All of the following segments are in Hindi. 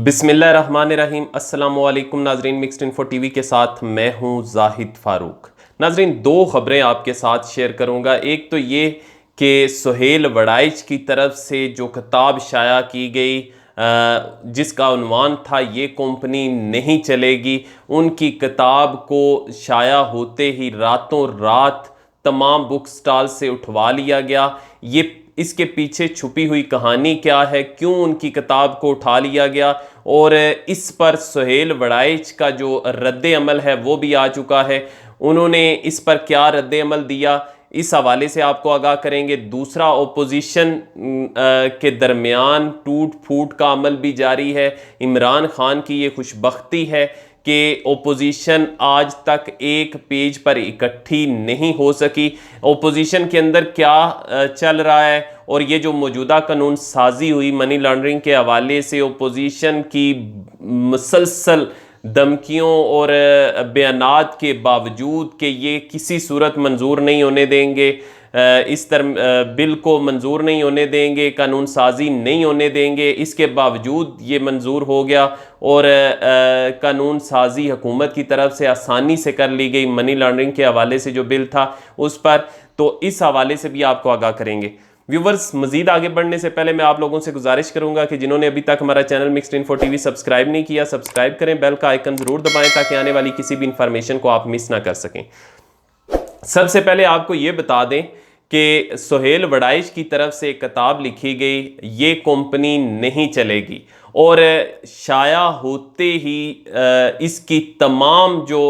बिस्मिल्लाहिर्रहमानिर्रहीम। अस्सलाम वालेकुम नाजरीन, मिक्स्ड इन्फो टीवी के साथ मैं हूं जाहिद फारूक। नाजरीन, दो खबरें आपके साथ शेयर करूंगा। एक तो ये कि सुहेल वड़ाइच की तरफ से जो किताब शाया की गई जिसका उन्वान था ये कंपनी नहीं चलेगी, उनकी किताब को शाया होते ही रातों रात तमाम बुक स्टॉल से उठवा लिया गया। ये इसके पीछे छुपी हुई कहानी क्या है, क्यों उनकी किताब को उठा लिया गया, और इस पर सुहेल वड़ाइच का जो रद्द अमल है वो भी आ चुका है। उन्होंने इस पर क्या रद्द अमल दिया, इस हवाले से आपको आगाह करेंगे। दूसरा, ओपोजिशन के दरमियान टूट फूट का अमल भी जारी है। इमरान खान की ये खुशबख्ती है कि ओपोजिशन आज तक एक पेज पर इकट्ठी नहीं हो सकी। ओपोजिशन के अंदर क्या चल रहा है, और ये जो मौजूदा कानून साजी हुई मनी लॉन्ड्रिंग के हवाले से ओपोजिशन की मुसलसल धमकियों और बयानात के बावजूद कि ये किसी सूरत मंजूर नहीं होने देंगे, इस तरह बिल को मंजूर नहीं होने देंगे, कानून साजी नहीं होने देंगे, इसके बावजूद ये मंजूर हो गया और कानून साजी हुकूमत की तरफ से आसानी से कर ली गई मनी लॉन्ड्रिंग के हवाले से जो बिल था उस पर। तो इस हवाले से भी आपको आगाह करेंगे। व्यूवर्स, मजीद आगे बढ़ने से पहले मैं आप लोगों से गुजारिश करूंगा कि जिन्होंने अभी तक हमारा channel mixed info TV subscribe नहीं किया, सब्सक्राइब करें, बेल का आइकन जरूर दबाएं ताकि आने वाली किसी भी इंफॉर्मेशन को आप मिस ना कर सकें। सबसे पहले आपको ये बता दें कि सुहेल वड़ाइच की तरफ से एक किताब लिखी गई, ये कंपनी नहीं चलेगी, और शाया होते ही इसकी तमाम जो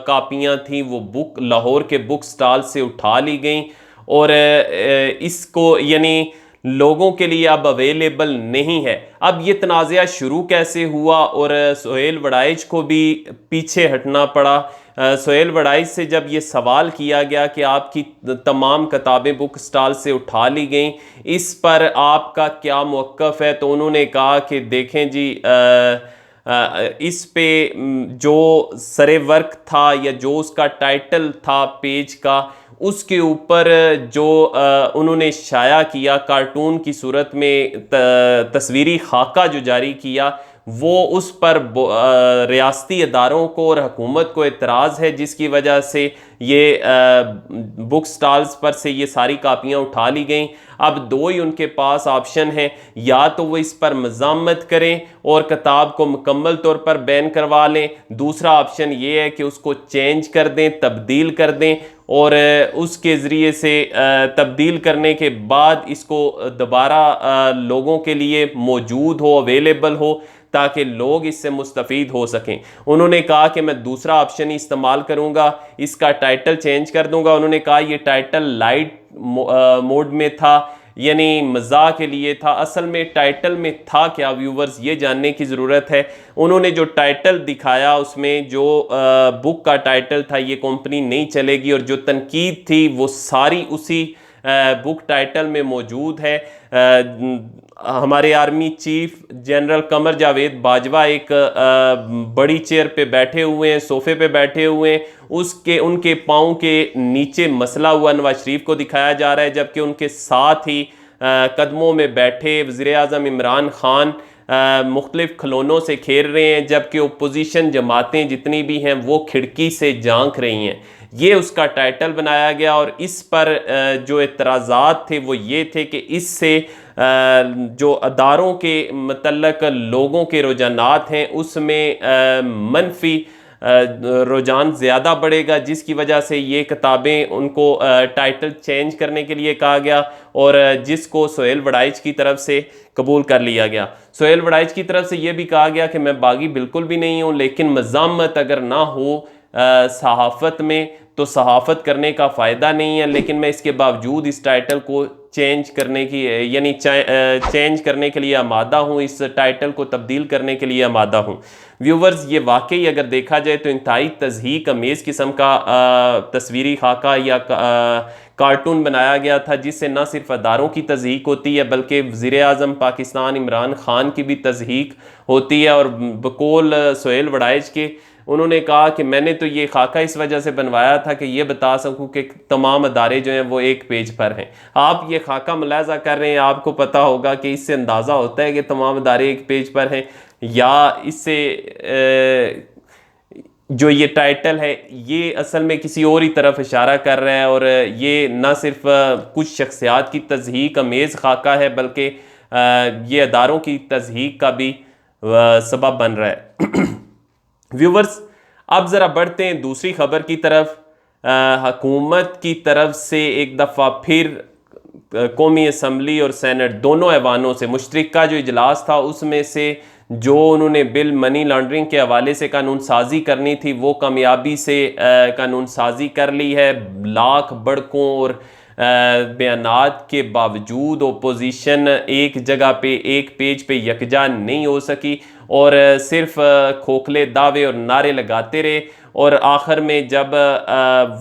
कापियां थी वो लाहौर के बुक स्टॉल से उठा ली गई, और इसको यानी लोगों के लिए अब अवेलेबल नहीं है। अब ये तनाज़ा शुरू कैसे हुआ, और सुहेल वड़ाइच को भी पीछे हटना पड़ा। सुहेल वड़ाइच से जब ये सवाल किया गया कि आपकी तमाम किताबें बुक स्टॉल से उठा ली गई, इस पर आपका क्या मौक़िफ़ है, तो उन्होंने कहा कि देखें जी, इस पे जो सरे वर्क था या जो उसका टाइटल था पेज का, उसके ऊपर जो उन्होंने शाया किया कार्टून की सूरत में तस्वीरी खाका जो जारी किया, वो उस पर रियासती अदारों को और हुकूमत को एतराज़ है, जिसकी वजह से ये बुक स्टॉल्स पर से ये सारी कापियाँ उठा ली गई। अब दो ही उनके पास ऑप्शन हैं, या तो वो इस पर मज़ामत करें और किताब को मुकम्मल तौर पर बैन करवा लें, दूसरा ऑप्शन ये है कि उसको चेंज कर दें, तब्दील कर दें, और उसके ज़रिए से तब्दील करने के बाद इसको दोबारा लोगों के लिए मौजूद हो, अवेलेबल हो, ताकि लोग इससे मुस्तफ़ीद हो सकें। उन्होंने कहा कि मैं दूसरा ऑप्शन ही इस्तेमाल करूंगा, इसका टाइटल चेंज कर दूंगा। उन्होंने कहा ये टाइटल लाइट मोड में था, यानी मज़ाक के लिए था। असल में टाइटल में था क्या, व्यूवर्स, ये जानने की ज़रूरत है। उन्होंने जो टाइटल दिखाया उसमें जो बुक का टाइटल था ये कंपनी नहीं चलेगी, और जो तनकीद थी वो सारी उसी बुक टाइटल में मौजूद है। हमारे army chief general Qamar Javed Bajwa एक बड़ी चेयर पे बैठे हुए हैं, सोफे पे बैठे हुए हैं, उसके उनके पाँव के नीचे मसला हुआ नवाज शरीफ को दिखाया जा रहा है, जबकि उनके साथ ही कदमों में बैठे वज़ीर आज़म इमरान खान मुख्तलिफ खिलौनों से खेल रहे हैं, जबकि ओपोजिशन जमातें जितनी भी हैं वो खिड़की से झांक रही हैं। ये उसका टाइटल बनाया गया, और इस पर जो एतराज़ात थे वो ये थे कि इससे जो अदारों के मतलब लोगों के रुझानात हैं उसमें मनफी रुझान ज़्यादा बढ़ेगा, जिसकी वजह से ये किताबें उनको टाइटल चेंज करने के लिए कहा गया, और जिसको सुहेल वड़ाइच की तरफ से कबूल कर लिया गया। सुहेल वड़ाइच की तरफ से ये भी कहा गया कि मैं बागी बिल्कुल भी नहीं हूँ, लेकिन मज़ामत अगर ना हो सहाफ़त में तो सहाफ़त करने का फ़ायदा नहीं है, लेकिन मैं इसके बावजूद इस टाइटल को चेंज करने की यानी चेंज करने के लिए आमादा हूँ, इस टाइटल को तब्दील करने के लिए आमादा हूँ। व्यूवर्स, ये वाकई अगर देखा जाए तो इंतहाई तज़हीक अमेज़ किस्म का तस्वीरी खाका या कार्टून बनाया गया था, जिससे न सिर्फ अदारों की तज़हीक होती है बल्कि वज़ीर आज़म पाकिस्तान इमरान खान की भी तज़हीक होती है। और बकौल सुहेल वड़ाइच के उन्होंने कहा कि मैंने तो ये खाका इस वजह से बनवाया था कि ये बता सकूं कि तमाम अदारे जो हैं वो एक पेज पर हैं। आप ये खाका मुलाज़ा कर रहे हैं, आपको पता होगा कि इससे अंदाज़ा होता है कि तमाम अदारे एक पेज पर हैं, या इससे जो ये टाइटल है ये असल में किसी और ही तरफ इशारा कर रहा है, और ये ना सिर्फ कुछ शख्सियात की तज़हीक अमेज़ खाका है बल्कि ये अदारों की तज़हीक का भी सबब बन रहा है। व्यूवर्स, अब ज़रा बढ़ते हैं दूसरी खबर की तरफ। हुकूमत की तरफ से एक दफ़ा फिर कौमी असम्बली और सेनेट दोनों ऐवानों से मुश्तरका जो इजलास था उसमें से जो उन्होंने बिल मनी लॉन्ड्रिंग के हवाले से कानून साजी करनी थी वो कामयाबी से कानून साजी कर ली है। लाख बड़कों और बयानात के बावजूद ओपोजिशन एक जगह पे एक पेज पे यकजा नहीं हो सकी और सिर्फ खोखले दावे और नारे लगाते रहे, और आखिर में जब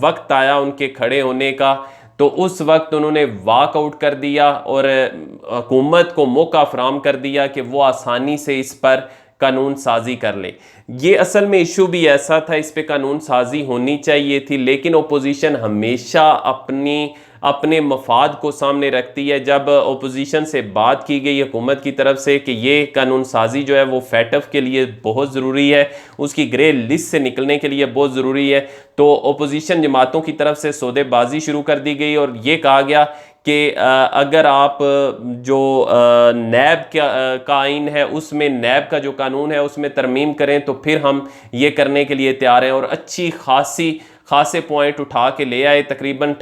वक्त आया उनके खड़े होने का तो उस वक्त उन्होंने वॉकआउट कर दिया और हुकूमत को मौका फराहम कर दिया कि वो आसानी से इस पर कानून साजी कर ले। ये असल में इशू भी ऐसा था, इस पे कानून साजी होनी चाहिए थी, लेकिन ओपोजिशन हमेशा अपने मफाद को सामने रखती है। जब ओपोजिशन से बात की गई हुकूमत की तरफ से कि ये कानून साजी जो है वो फैटफ के लिए बहुत ज़रूरी है, उसकी ग्रे लिस्ट से निकलने के लिए बहुत ज़रूरी है, तो ओपोजिशन जमातों की तरफ से सौदेबाजी शुरू कर दी गई और ये कहा गया कि अगर आप जो नैब का आइन है उसमें नैब का जो कानून है उसमें तरमीम करें तो फिर हम ये करने के लिए तैयार हैं, और अच्छी खासे पॉइंट उठा के ले आए। तकरीबन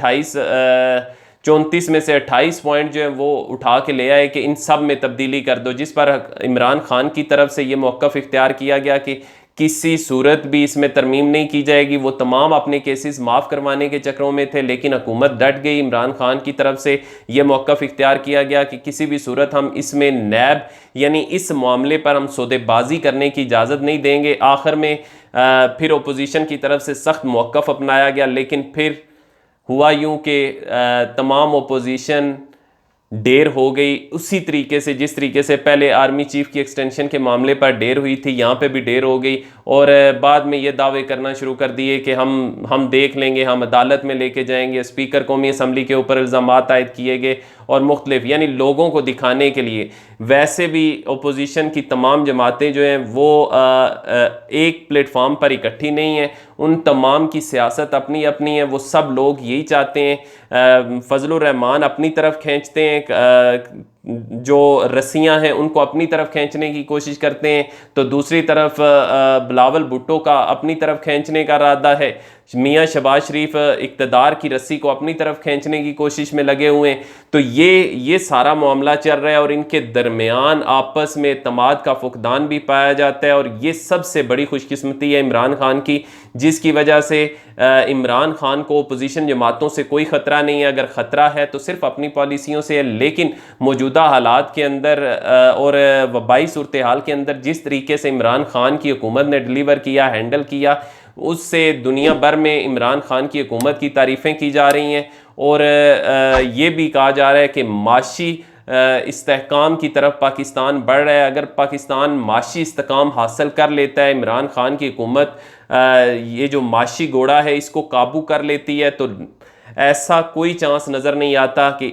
34 में से 28 पॉइंट जो है वो उठा के ले आए कि इन सब में तब्दीली कर दो, जिस पर इमरान खान की तरफ से ये मौक़िफ़ इख्तियार किया गया कि किसी सूरत भी इसमें तरमीम नहीं की जाएगी। वो तमाम अपने केसेस माफ़ करवाने के चक्रों में थे, लेकिन हुकूमत डट गई। इमरान खान की तरफ से ये मौक़िफ़ इख्तियार किया गया कि किसी भी सूरत हम इसमें नैब यानी इस मामले पर हम सौदेबाजी करने की इजाज़त नहीं देंगे। आखिर में फिर ओपोजिशन की तरफ से सख्त मौक़िफ़ अपनाया गया, लेकिन फिर हुआ यूँ कि तमाम ओपोजिशन देर हो गई उसी तरीके से जिस तरीके से पहले आर्मी चीफ की एक्सटेंशन के मामले पर देर हुई थी, यहाँ पे भी देर हो गई, और बाद में ये दावे करना शुरू कर दिए कि हम देख लेंगे, हम अदालत में लेके जाएंगे। स्पीकर कौमी असम्बली के ऊपर इल्ज़ामात आयद किए गए और मुख्तलिफ यानी लोगों को दिखाने के लिए। वैसे भी अपोजिशन की तमाम जमातें जो हैं वो एक प्लेटफॉर्म पर इकट्ठी नहीं हैं, उन तमाम की सियासत अपनी अपनी है। वो सब लोग यही चाहते हैं, फजलुर रहमान अपनी तरफ खींचते हैं, जो रस्सियां हैं उनको अपनी तरफ खींचने की कोशिश करते हैं, तो दूसरी तरफ बिलावल भुट्टो का अपनी तरफ खींचने का इरादा है। मियाँ शहबाज शरीफ इक़्तिदार की रस्सी को अपनी तरफ खींचने की कोशिश में लगे हुए हैं। तो ये सारा मामला चल रहा है और इनके दरमियान आपस में एतमाद का फुकदान भी पाया जाता है, और ये सबसे बड़ी खुशकिस्मती है इमरान खान की, जिसकी वजह से इमरान खान को अपोजिशन जमातों से कोई ख़तरा नहीं है। अगर ख़तरा है तो सिर्फ अपनी पॉलिसियों से है, लेकिन मौजूदा हालात के अंदर और वबाई सूरत हाल के अंदर जिस तरीके से इमरान खान की हुकूमत ने डिलीवर किया, हैंडल किया, उससे दुनिया भर में इमरान खान की हुकूमत की तारीफ़ें की जा रही हैं। और ये भी कहा जा रहा है कि माशी इस्तेहकाम की तरफ पाकिस्तान बढ़ रहा है। अगर पाकिस्तान माशी इस्तेहकाम हासिल कर लेता है, इमरान खान की हुकूमत ये जो माशी घोड़ा है इसको काबू कर लेती है, तो ऐसा कोई चांस नज़र नहीं आता कि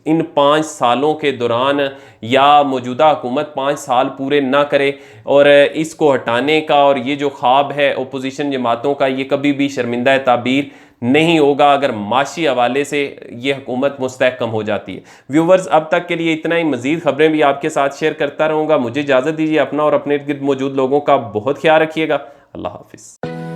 इन 5 सालों के दौरान या मौजूदा हुकूमत 5 साल पूरे ना करे और इसको हटाने का, और ये जो ख्वाब है अपोजिशन जमातों का, ये कभी भी शर्मिंदा ताबीर नहीं होगा अगर माशी हवाले से ये हुकूमत मुस्तहकम हो जाती है। व्यूवर्स, अब तक के लिए इतना ही। मज़ीद खबरें भी आपके साथ शेयर करता रहूँगा। मुझे इजाज़त दीजिए। अपना और अपने इर्द गिर्द मौजूद लोगों का बहुत ख्याल रखिएगा। अल्लाह हाफिज़।